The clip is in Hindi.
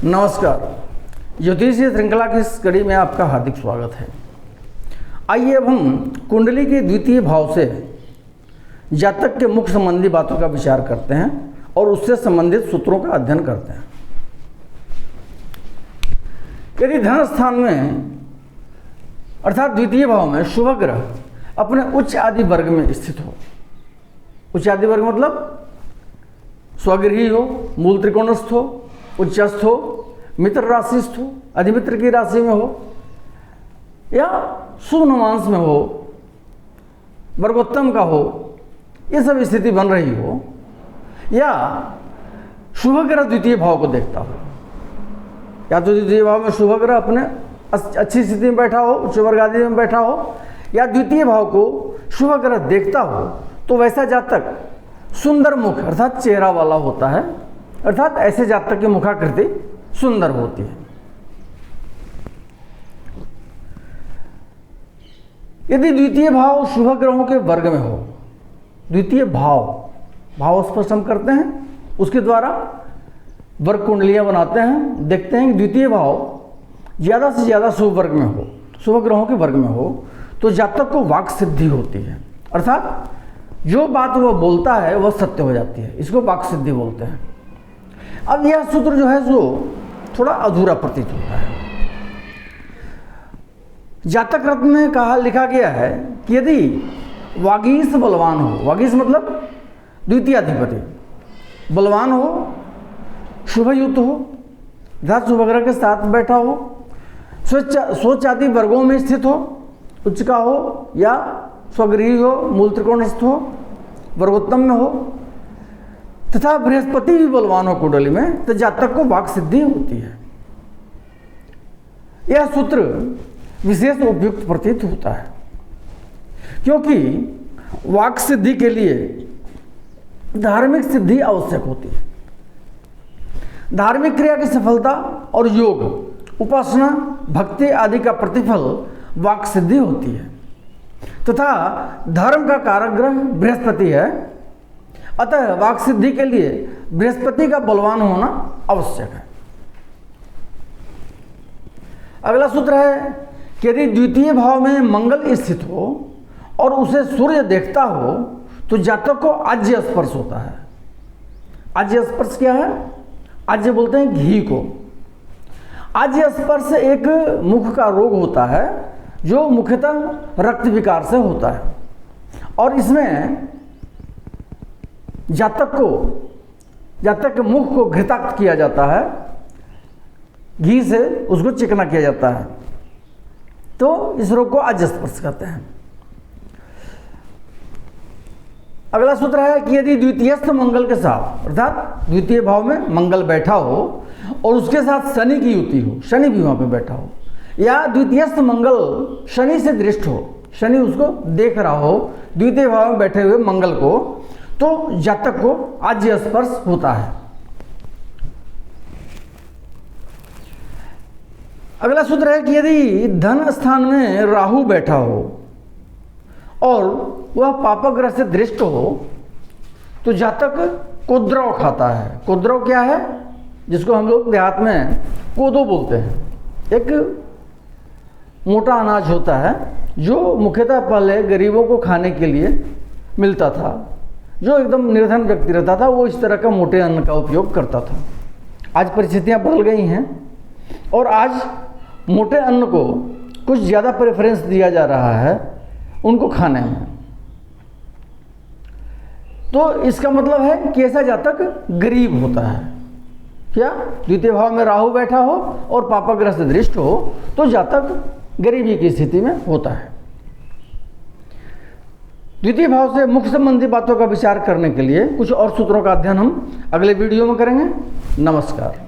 नमस्कार। ज्योतिषीय श्रृंखला की इस कड़ी में आपका हार्दिक स्वागत है। आइए अब हम कुंडली के द्वितीय भाव से जातक के मुख्य संबंधी बातों का विचार करते हैं और उससे संबंधित सूत्रों का अध्ययन करते हैं। यदि धन स्थान में अर्थात द्वितीय भाव में शुभ ग्रह अपने उच्च आदि वर्ग में स्थित हो, उच्च आदि वर्ग मतलब स्वगृही हो, मूल त्रिकोणस्थ हो, उच्चस्थ हो, मित्र राशिस्थ हो, अधिमित्र की राशि में हो या शुभ नवांश में हो, वर्गोत्तम का हो, ये सब स्थिति बन रही हो, या शुभ ग्रह द्वितीय भाव को देखता हो, या तो द्वितीय भाव में शुभ ग्रह अपने अच्छी स्थिति में बैठा हो, उच्च वर्ग आदि में बैठा हो, या द्वितीय भाव को शुभ ग्रह देखता हो, तो वैसा जातक सुंदर मुख अर्थात चेहरा वाला होता है, अर्थात ऐसे जातक की मुखाकृति सुंदर होती है। यदि द्वितीय भाव शुभ ग्रहों के वर्ग में हो, द्वितीय भाव स्पष्ट हम करते हैं, उसके द्वारा वर्ग कुंडलियां बनाते हैं, देखते हैं कि द्वितीय भाव ज़्यादा से ज़्यादा शुभ वर्ग में हो, शुभ ग्रहों के वर्ग में हो, तो जातक को वाक सिद्धि होती है, अर्थात जो बात वह बोलता है वह सत्य हो जाती है। इसको वाक सिद्धि बोलते हैं। अब यह सूत्र जो है सो थोड़ा अधूरा प्रतीत होता है। जातक रत्न में कहा लिखा गया है कि यदि वागीश बलवान हो, वागीश मतलब द्वितीय अधिपति बलवान हो, शुभयुक्त हो, अर्थात शुभ ग्रह के साथ बैठा हो, स्वच्छ आदि वर्गों में स्थित हो, उच्च का हो या स्वगृही हो, मूल त्रिकोणस्थ हो, वर्गोत्तम में हो, तथा बृहस्पति भी बलवान हो कुंडली में, तो जातक को वाक सिद्धि होती है। यह सूत्र विशेष उपयुक्त प्रतीत होता है, क्योंकि वाक सिद्धि के लिए धार्मिक सिद्धि आवश्यक होती है। धार्मिक क्रिया की सफलता और योग, उपासना, भक्ति आदि का प्रतिफल वाक सिद्धि होती है, तथा धर्म का कारक ग्रह बृहस्पति है, अतः वाक सिद्धि के लिए बृहस्पति का बलवान होना आवश्यक है। अगला सूत्र है कि यदि द्वितीय भाव में मंगल स्थित हो और उसे सूर्य देखता हो, तो जातक को आज्य स्पर्श होता है। आज्य स्पर्श क्या है? आज्य बोलते हैं घी को। आज्य स्पर्श एक मुख का रोग होता है जो मुख्यतः रक्त विकार से होता है, और इसमें जातक के मुख को घृताक्त किया जाता है, घी से उसको चिकना किया जाता है, तो इस रोग को आज्य स्पर्श कहते हैं। अगला सूत्र है कि यदि द्वितीयस्थ मंगल के साथ अर्थात द्वितीय भाव में मंगल बैठा हो और उसके साथ शनि की युति हो, शनि भी वहां पे बैठा हो, या द्वितीयस्थ मंगल शनि से दृष्ट हो, शनि उसको देख रहा हो द्वितीय भाव में बैठे हुए मंगल को, तो जातक को आज्य स्पर्श होता है। अगला सूत्र है कि यदि धन स्थान में राहु बैठा हो और वह पापग्रह से दृष्ट हो, तो जातक कोद्रव खाता है। कोद्रव क्या है? जिसको हम लोग देहात में कोदो बोलते हैं। एक मोटा अनाज होता है जो मुख्यतः पहले गरीबों को खाने के लिए मिलता था। जो एकदम निर्धन व्यक्ति रहता था वो इस तरह का मोटे अन्न का उपयोग करता था। आज परिस्थितियां बदल गई हैं और आज मोटे अन्न को कुछ ज़्यादा प्रेफरेंस दिया जा रहा है उनको खाने में। तो इसका मतलब है कि ऐसा जातक गरीब होता है। क्या? द्वितीय भाव में राहु बैठा हो और पापग्रह से दृष्ट हो, तो जातक गरीबी की स्थिति में होता है। द्वितीय भाव से मुख्य संबंधी बातों का विचार करने के लिए कुछ और सूत्रों का अध्ययन हम अगले वीडियो में करेंगे। नमस्कार।